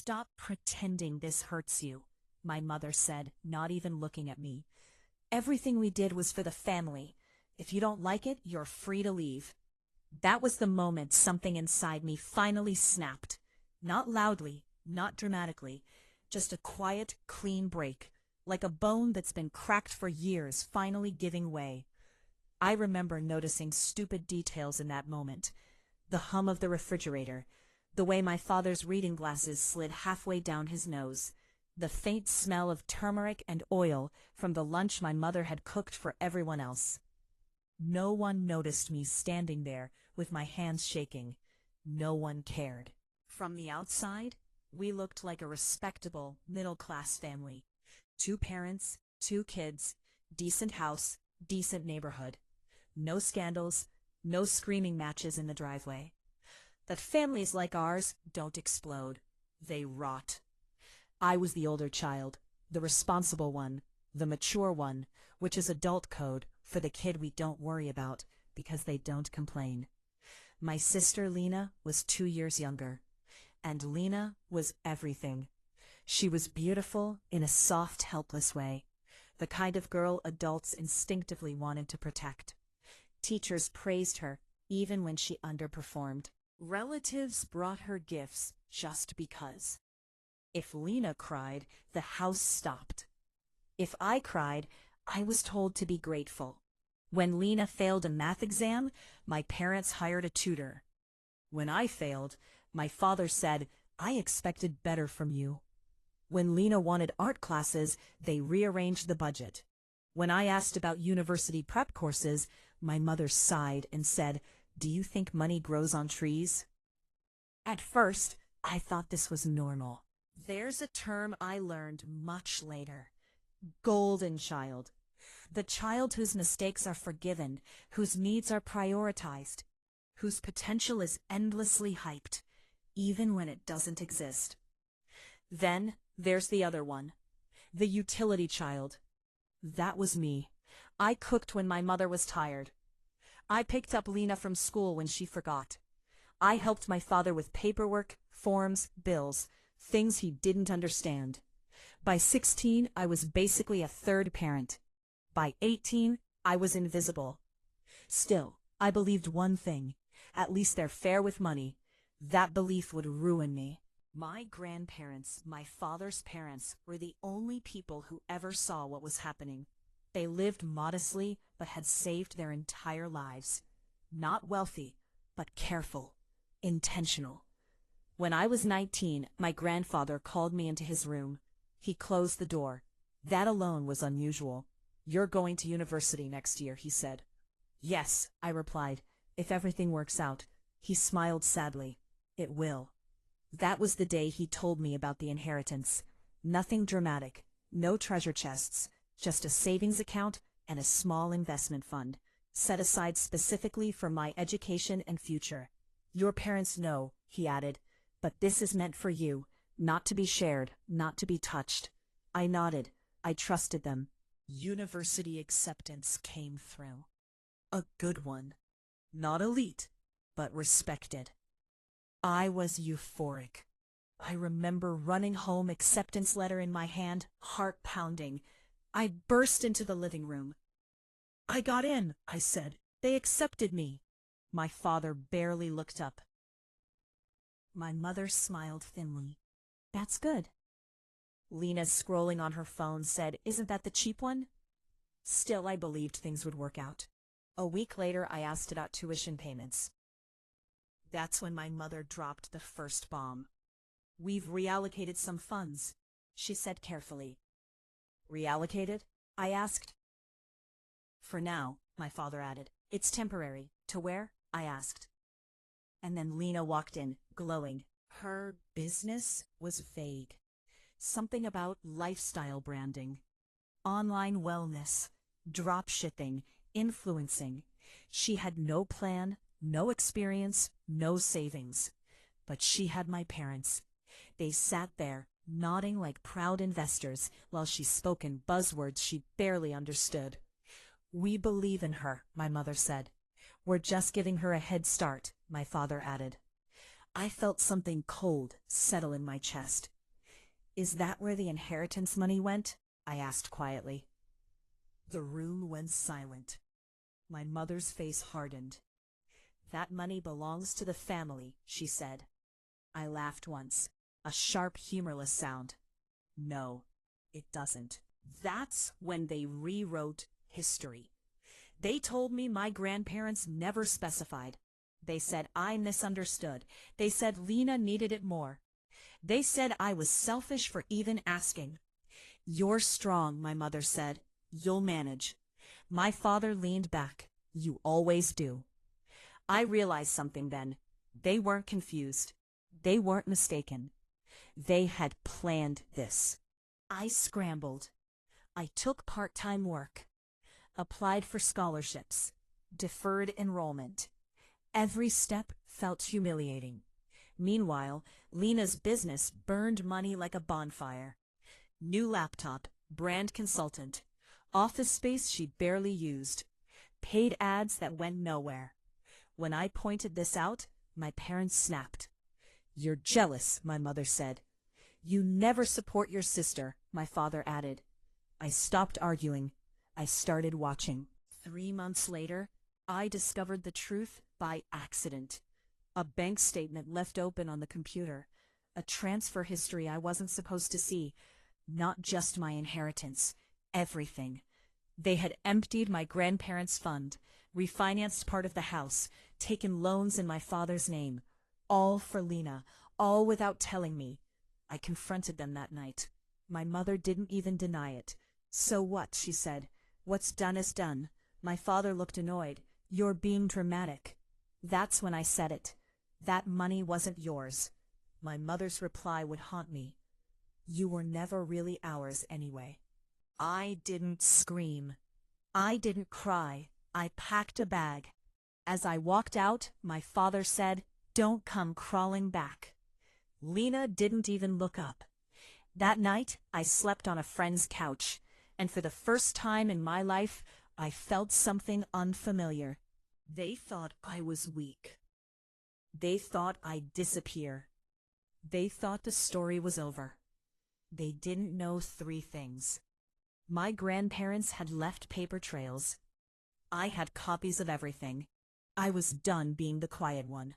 Stop pretending this hurts you, my mother said, not even looking at me. Everything we did was for the family. If you don't like it, you're free to leave. That was the moment something inside me finally snapped. Not loudly, not dramatically, just a quiet, clean break, like a bone that's been cracked for years finally giving way. I remember noticing stupid details in that moment. The hum of the refrigerator, the way my father's reading glasses slid halfway down his nose, the faint smell of turmeric and oil from the lunch my mother had cooked for everyone else. No one noticed me standing there with my hands shaking. No one cared. From the outside, we looked like a respectable, middle-class family. 2 parents, 2 kids, decent house, decent neighborhood. No scandals, no screaming matches in the driveway. That families like ours don't explode. They rot. I was the older child, the responsible one, the mature one, which is adult code for the kid we don't worry about because they don't complain. My sister Lena was 2 years younger, and Lena was everything. She was beautiful in a soft, helpless way, the kind of girl adults instinctively wanted to protect. Teachers praised her even when she underperformed. Relatives brought her gifts just because. If Lena cried, the house stopped. If I cried, I was told to be grateful. When Lena failed a math exam, my parents hired a tutor. When I failed, my father said, "I expected better from you." When Lena wanted art classes, they rearranged the budget. When I asked about university prep courses, my mother sighed and said, "Do you think money grows on trees?" At first, I thought this was normal. There's a term I learned much later. Golden child. The child whose mistakes are forgiven, whose needs are prioritized, whose potential is endlessly hyped, even when it doesn't exist. Then there's the other one, the utility child. That was me. I cooked when my mother was tired. I picked up Lena from school when she forgot. I helped my father with paperwork, forms, bills, things he didn't understand. By 16, I was basically a third parent. By 18, I was invisible. Still, I believed one thing. At least they're fair with money. That belief would ruin me. My grandparents, my father's parents, were the only people who ever saw what was happening. They lived modestly, but had saved their entire lives. Not wealthy, but careful, intentional. When I was 19, my grandfather called me into his room. He closed the door. That alone was unusual. "You're going to university next year," he said. "Yes," I replied, "if everything works out." He smiled sadly. "It will." That was the day he told me about the inheritance. Nothing dramatic, no treasure chests, just a savings account and a small investment fund, set aside specifically for my education and future. "Your parents know," he added, "but this is meant for you, not to be shared, not to be touched." I nodded. I trusted them. University acceptance came through. A good one. Not elite, but respected. I was euphoric. I remember running home, acceptance letter in my hand, heart pounding. I burst into the living room. "I got in," I said. "They accepted me." My father barely looked up. My mother smiled thinly. "That's good." Lena, scrolling on her phone, said, "Isn't that the cheap one?" Still, I believed things would work out. A week later, I asked about tuition payments. That's when my mother dropped the first bomb. "We've reallocated some funds," she said carefully. "Reallocated?" I asked. "For now," my father added. "It's temporary." "To where?" I asked. And then Lena walked in, glowing. Her business was vague. Something about lifestyle branding, online wellness, drop shipping, influencing. She had no plan, no experience, no savings. But she had my parents. They sat there, nodding like proud investors, while she spoke in buzzwords she barely understood. "We believe in her," my mother said. "We're just giving her a head start," my father added. I felt something cold settle in my chest. Is that where the inheritance money went? I asked quietly. The room went silent. My mother's face hardened. That money belongs to the family, she said. I laughed once, a sharp, humorless sound. No, it doesn't. That's when they rewrote history. They told me my grandparents never specified. They said I misunderstood. They said Lena needed it more. They said I was selfish for even asking. You're strong, my mother said. You'll manage. My father leaned back. You always do. I realized something then. They weren't confused. They weren't mistaken. They had planned this. I scrambled. I took part-time work, applied for scholarships, deferred enrollment. Every step felt humiliating. Meanwhile, Lena's business burned money like a bonfire. New laptop, brand consultant, office space she barely used, paid ads that went nowhere. When I pointed this out, my parents snapped. You're jealous, my mother said. You never support your sister, my father added. I stopped arguing. I started watching. 3 months later, I discovered the truth by accident. A bank statement left open on the computer. A transfer history I wasn't supposed to see. Not just my inheritance. Everything. They had emptied my grandparents' fund, refinanced part of the house, taken loans in my father's name. All for Lena, all without telling me. I confronted them that night. My mother didn't even deny it. So what, she said. What's done is done. My father looked annoyed. You're being dramatic. That's when I said it. That money wasn't yours. My mother's reply would haunt me. You were never really ours anyway. I didn't scream. I didn't cry. I packed a bag. As I walked out, my father said, Don't come crawling back. Lena didn't even look up. That night, I slept on a friend's couch, and for the first time in my life, I felt something unfamiliar. They thought I was weak. They thought I'd disappear. They thought the story was over. They didn't know 3 things. My grandparents had left paper trails. I had copies of everything. I was done being the quiet one.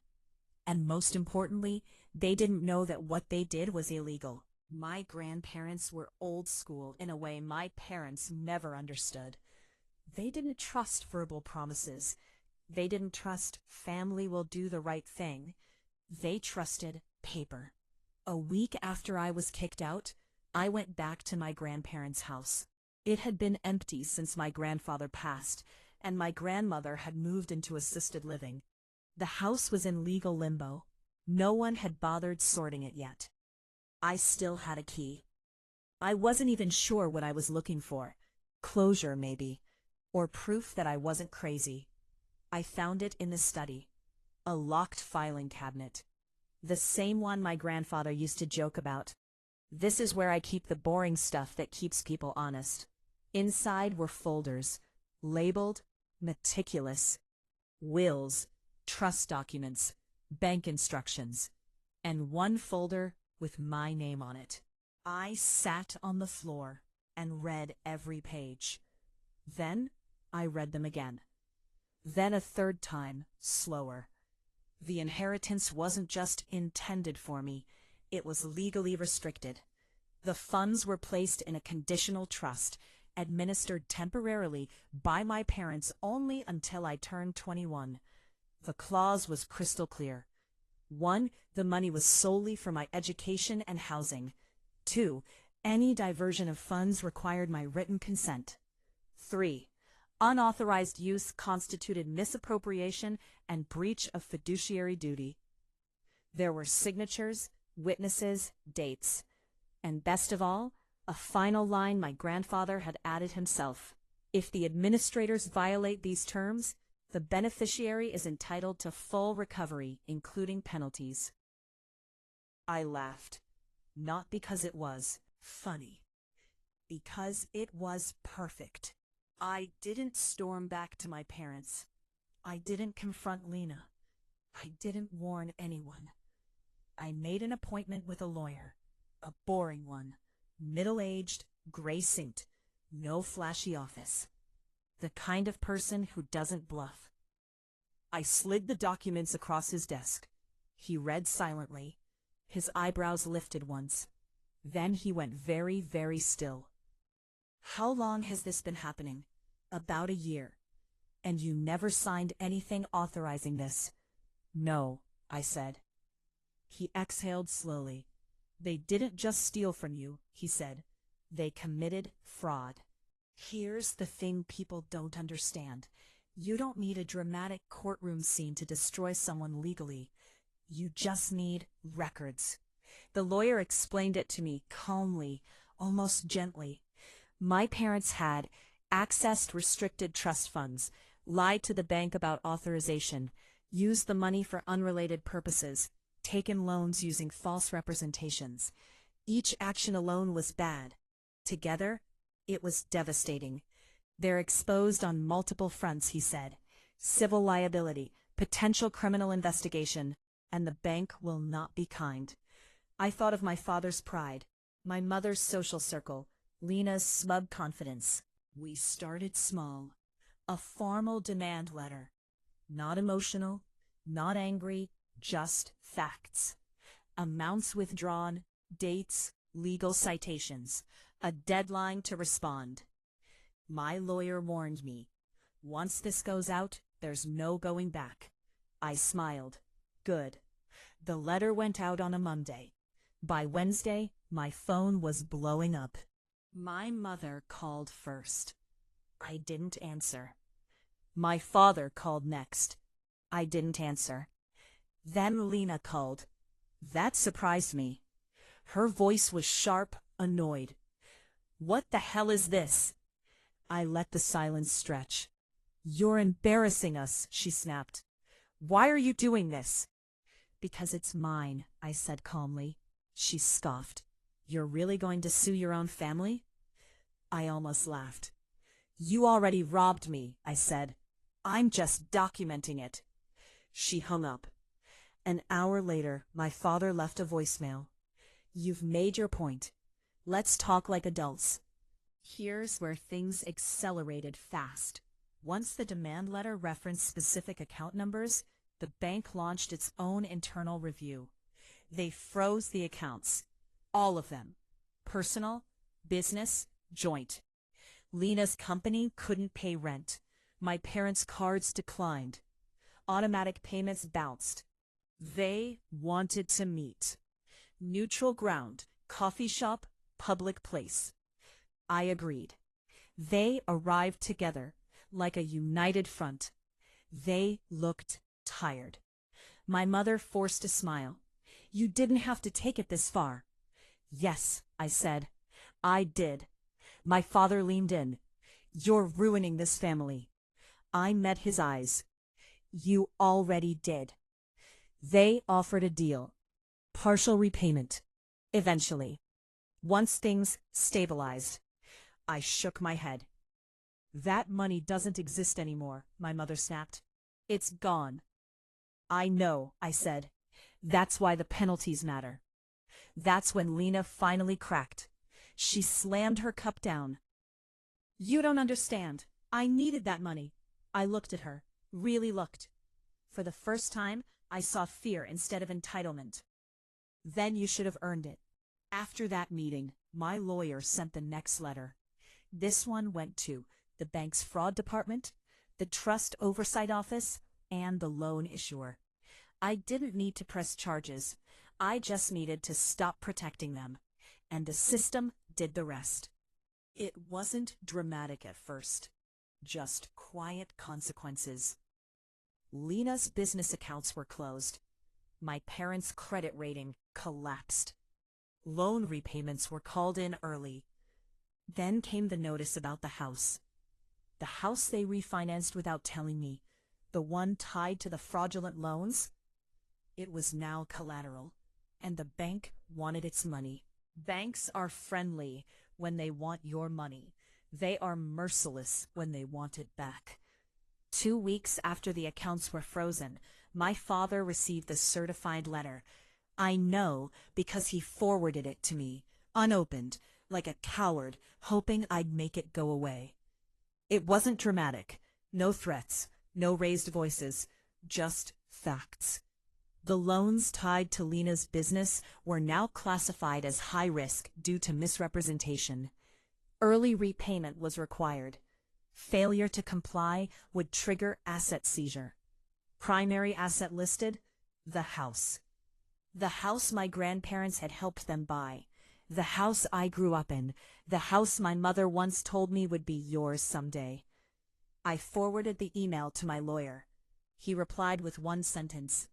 And most importantly, they didn't know that what they did was illegal. My grandparents were old school in a way my parents never understood. They didn't trust verbal promises. They didn't trust family will do the right thing. They trusted paper. A week after I was kicked out, I went back to my grandparents' house. It had been empty since my grandfather passed, and my grandmother had moved into assisted living. The house was in legal limbo. No one had bothered sorting it yet. I still had a key. I wasn't even sure what I was looking for. Closure, maybe, or proof that I wasn't crazy. I found it in the study. A locked filing cabinet. The same one my grandfather used to joke about. This is where I keep the boring stuff that keeps people honest. Inside were folders, labeled, meticulous. Wills, trust documents, bank instructions, and one folder with my name on it. I sat on the floor and read every page. Then I read them again. Then a 3rd time, slower. The inheritance wasn't just intended for me, it was legally restricted. The funds were placed in a conditional trust, administered temporarily by my parents only until I turned 21. The clause was crystal clear. 1, the money was solely for my education and housing. 2, any diversion of funds required my written consent. 3, unauthorized use constituted misappropriation and breach of fiduciary duty. There were signatures, witnesses, dates, and best of all, a final line my grandfather had added himself. If the administrators violate these terms, the beneficiary is entitled to full recovery, including penalties. I laughed, not because it was funny, because it was perfect. I didn't storm back to my parents. I didn't confront Lena. I didn't warn anyone. I made an appointment with a lawyer. A boring one. Middle-aged, gray-suit, no flashy office. The kind of person who doesn't bluff. I slid the documents across his desk. He read silently. His eyebrows lifted once. Then he went very, very still. How long has this been happening? About a year. And you never signed anything authorizing this? No, I said. He exhaled slowly. They didn't just steal from you, he said. They committed fraud. Here's the thing people don't understand. You don't need a dramatic courtroom scene to destroy someone legally. You just need records. The lawyer explained it to me calmly, almost gently. My parents had accessed restricted trust funds, lied to the bank about authorization, used the money for unrelated purposes, taken loans using false representations. Each action alone was bad. Together, it was devastating. They're exposed on multiple fronts, he said. Civil liability, potential criminal investigation, and the bank will not be kind. I thought of my father's pride, my mother's social circle, Lena's smug confidence. We started small. A formal demand letter. Not emotional, not angry, just facts. Amounts withdrawn, dates, legal citations, a deadline to respond. My lawyer warned me. Once this goes out, there's no going back. I smiled. Good. The letter went out on a Monday. By Wednesday, my phone was blowing up. My mother called first. I didn't answer. My father called next. I didn't answer. Then Lena called. That surprised me. Her voice was sharp, annoyed. What the hell is this? I let the silence stretch. You're embarrassing us, she snapped. Why are you doing this? Because it's mine, I said calmly. She scoffed. You're really going to sue your own family? I almost laughed. You already robbed me, I said. I'm just documenting it. She hung up. An hour later, my father left a voicemail. You've made your point. Let's talk like adults. Here's where things accelerated fast. Once the demand letter referenced specific account numbers, the bank launched its own internal review. They froze the accounts. All of them. Personal, business, joint. Lena's company couldn't pay rent. My parents' cards declined. Automatic payments bounced. They wanted to meet. Neutral ground, coffee shop, public place. I agreed. They arrived together, like a united front. They looked tired. My mother forced a smile. You didn't have to take it this far. Yes, I said. I did. My father leaned in. You're ruining this family. I met his eyes. You already did. They offered a deal. Partial repayment. Eventually. Once things stabilized. I shook my head. That money doesn't exist anymore, my mother snapped. It's gone. I know, I said. That's why the penalties matter. That's when Lena finally cracked. She slammed her cup down. You don't understand. I needed that money. I looked at her. Really looked. For the first time, I saw fear instead of entitlement. Then you should have earned it. After that meeting, my lawyer sent the next letter. This one went to the bank's fraud department, the trust oversight office, and the loan issuer. I didn't need to press charges. I just needed to stop protecting them. And the system did the rest. It wasn't dramatic at first. Just quiet consequences. Lena's business accounts were closed. My parents' credit rating collapsed. Loan repayments were called in early. Then came the notice about the house. The house they refinanced without telling me, the one tied to the fraudulent loans. It was now collateral, and the bank wanted its money. Banks are friendly when they want your money. They are merciless when they want it back. 2 weeks after the accounts were frozen, my father received the certified letter. I know because he forwarded it to me, unopened, like a coward, hoping I'd make it go away. It wasn't dramatic. No threats, no raised voices, just facts. The loans tied to Lena's business were now classified as high risk due to misrepresentation. Early repayment was required. Failure to comply would trigger asset seizure. Primary asset listed: the house. The house my grandparents had helped them buy. The house I grew up in. The house my mother once told me would be yours someday. I forwarded the email to my lawyer. He replied with one sentence: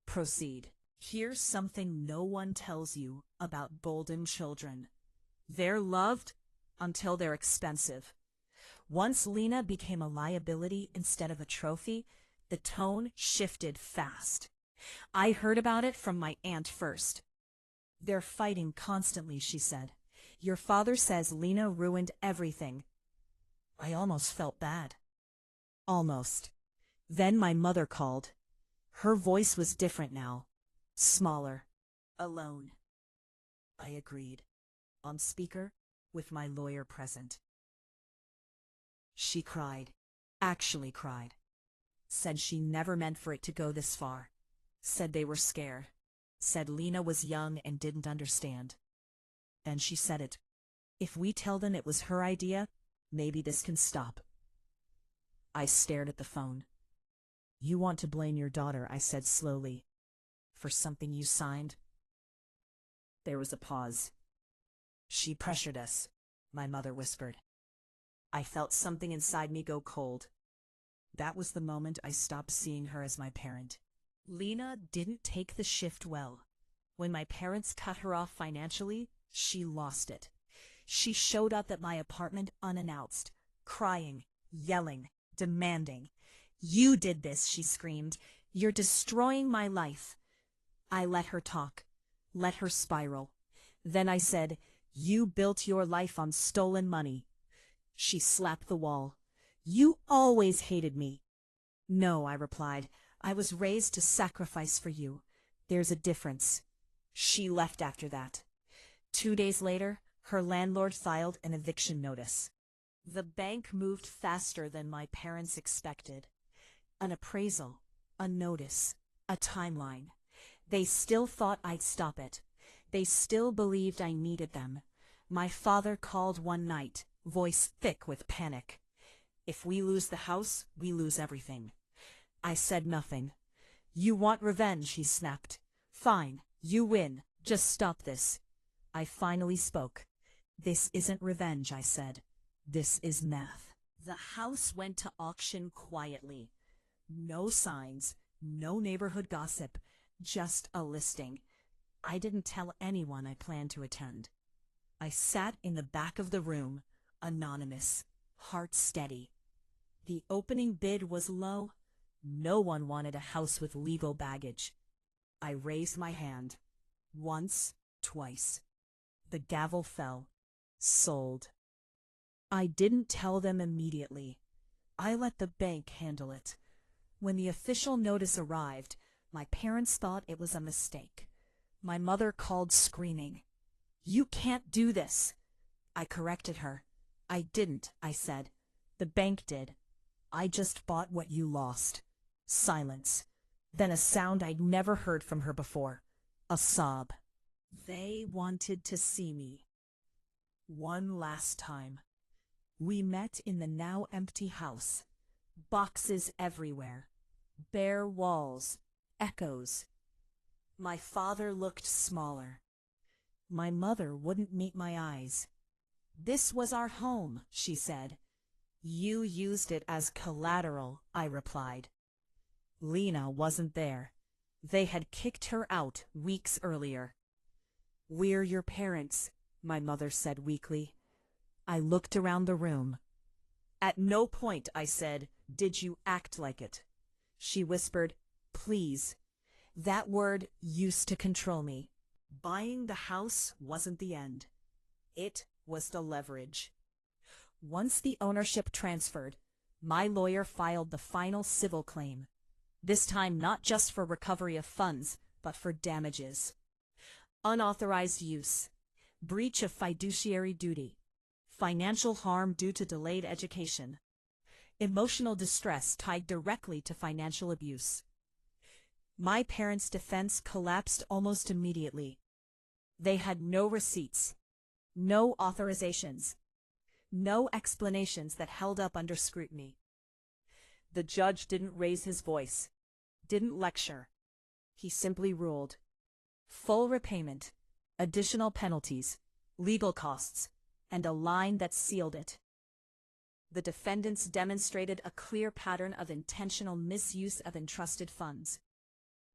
proceed. Here's something no one tells you about golden children. They're loved until they're expensive. Once Lena became a liability instead of a trophy, the tone shifted fast. I heard about it from my aunt first. They're fighting constantly, she said. Your father says Lena ruined everything. I almost felt bad. Almost. Then my mother called. Her voice was different now. Smaller. Alone. I agreed. On speaker, with my lawyer present. She cried. Actually cried. Said she never meant for it to go this far. Said they were scared. Said Lena was young and didn't understand. Then she said it. If we tell them it was her idea, maybe this can stop. I stared at the phone. You want to blame your daughter, I said slowly. For something you signed? There was a pause. She pressured us, my mother whispered. I felt something inside me go cold. That was the moment I stopped seeing her as my parent. Lena didn't take the shift well. When my parents cut her off financially, she lost it. She showed up at my apartment unannounced, crying, yelling, demanding. You did this, she screamed. You're destroying my life. I let her talk, let her spiral. Then I said, you built your life on stolen money. She slapped the wall. You always hated me. No, I replied. I was raised to sacrifice for you. There's a difference. She left after that. 2 days later, her landlord filed an eviction notice. The bank moved faster than my parents expected. An appraisal, a notice, a timeline. They still thought I'd stop it. They still believed I needed them. My father called one night, voice thick with panic. If we lose the house, we lose everything. I said nothing. You want revenge, he snapped. Fine, you win. Just stop this. I finally spoke. This isn't revenge, I said. This is math. The house went to auction quietly. No signs, no neighborhood gossip, just a listing. I didn't tell anyone I planned to attend. I sat in the back of the room, anonymous, heart steady. The opening bid was low. No one wanted a house with legal baggage. I raised my hand. Once, twice. The gavel fell. Sold. I didn't tell them immediately. I let the bank handle it. When the official notice arrived, my parents thought it was a mistake. My mother called screaming. You can't do this. I corrected her. I didn't, I said. The bank did. I just bought what you lost. Silence. Then a sound I'd never heard from her before. A sob. They wanted to see me. One last time. We met in the now empty house. Boxes everywhere. Bare walls. Echoes. My father looked smaller. My mother wouldn't meet my eyes. This was our home, she said. You used it as collateral, I replied. Lena wasn't there. They had kicked her out weeks earlier. We're your parents, my mother said weakly. I looked around the room. At no point, I said, did you act like it. She whispered, please. That word used to control me. Buying the house wasn't the end. It was the leverage. Once the ownership transferred, my lawyer filed the final civil claim. This time not just for recovery of funds, but for damages. Unauthorized use, breach of fiduciary duty, financial harm due to delayed education, emotional distress tied directly to financial abuse. My parents' defense collapsed almost immediately. They had no receipts, no authorizations, no explanations that held up under scrutiny. The judge didn't raise his voice, didn't lecture. He simply ruled. Full repayment, additional penalties, legal costs, and a line that sealed it. The defendants demonstrated a clear pattern of intentional misuse of entrusted funds.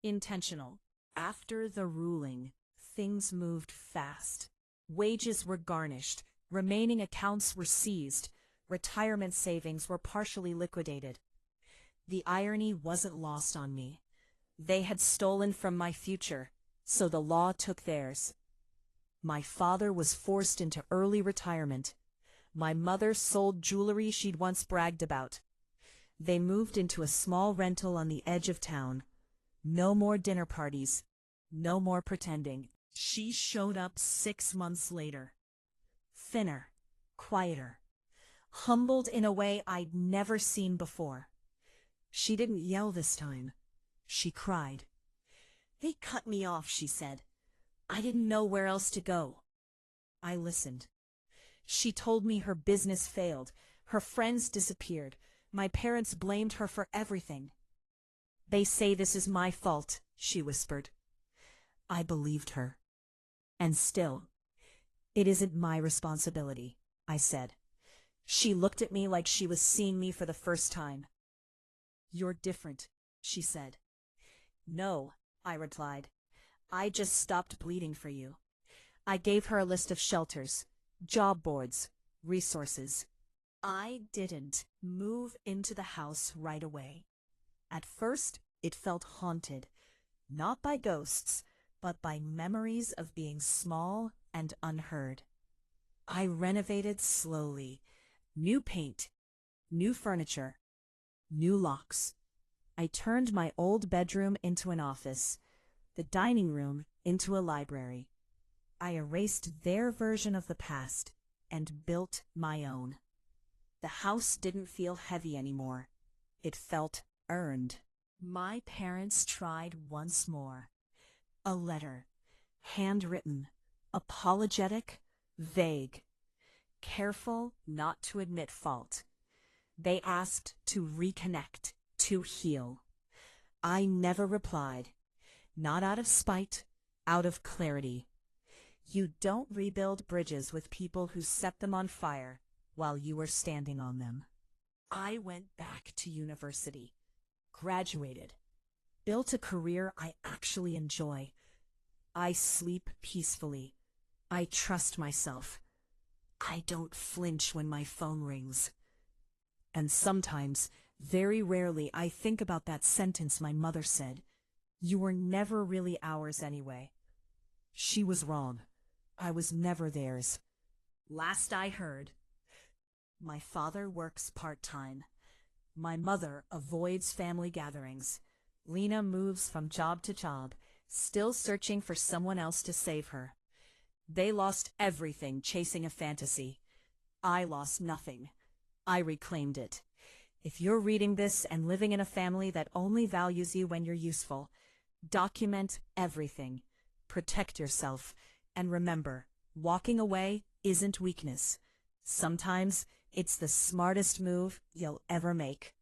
Intentional. After the ruling, things moved fast. Wages were garnished, remaining accounts were seized, retirement savings were partially liquidated. The irony wasn't lost on me. They had stolen from my future, so the law took theirs. My father was forced into early retirement. My mother sold jewelry she'd once bragged about. They moved into a small rental on the edge of town. No more dinner parties. No more pretending. She showed up 6 months later. Thinner, quieter, humbled in a way I'd never seen before. She didn't yell this time. She cried. "They cut me off," she said. "I didn't know where else to go." I listened. She told me her business failed, her friends disappeared, my parents blamed her for everything. "They say this is my fault," she whispered. I believed her. And still, "It isn't my responsibility," I said. She looked at me like she was seeing me for the first time. "You're different," she said. "No," I replied. "I just stopped bleeding for you." I gave her a list of shelters, job boards, resources. I didn't move into the house right away. At first, it felt haunted, not by ghosts, but by memories of being small and unheard. I renovated slowly. New paint, new furniture, new locks. I turned my old bedroom into an office, the dining room into a library. I erased their version of the past and built my own. The house didn't feel heavy anymore. It felt earned. My parents tried once more. A letter, handwritten, apologetic, vague, careful not to admit fault. They asked to reconnect, to heal. I never replied, not out of spite, out of clarity. You don't rebuild bridges with people who set them on fire while you were standing on them. I went back to university, graduated, built a career I actually enjoy. I sleep peacefully. I trust myself. I don't flinch when my phone rings. And sometimes, very rarely, I think about that sentence my mother said. You were never really ours anyway. She was wrong. I was never theirs. Last I heard, my father works part-time. My mother avoids family gatherings. Lena moves from job to job, still searching for someone else to save her. They lost everything chasing a fantasy. I lost nothing. I reclaimed it. If you're reading this and living in a family that only values you when you're useful, document everything. Protect yourself. And remember, walking away isn't weakness. Sometimes it's the smartest move you'll ever make.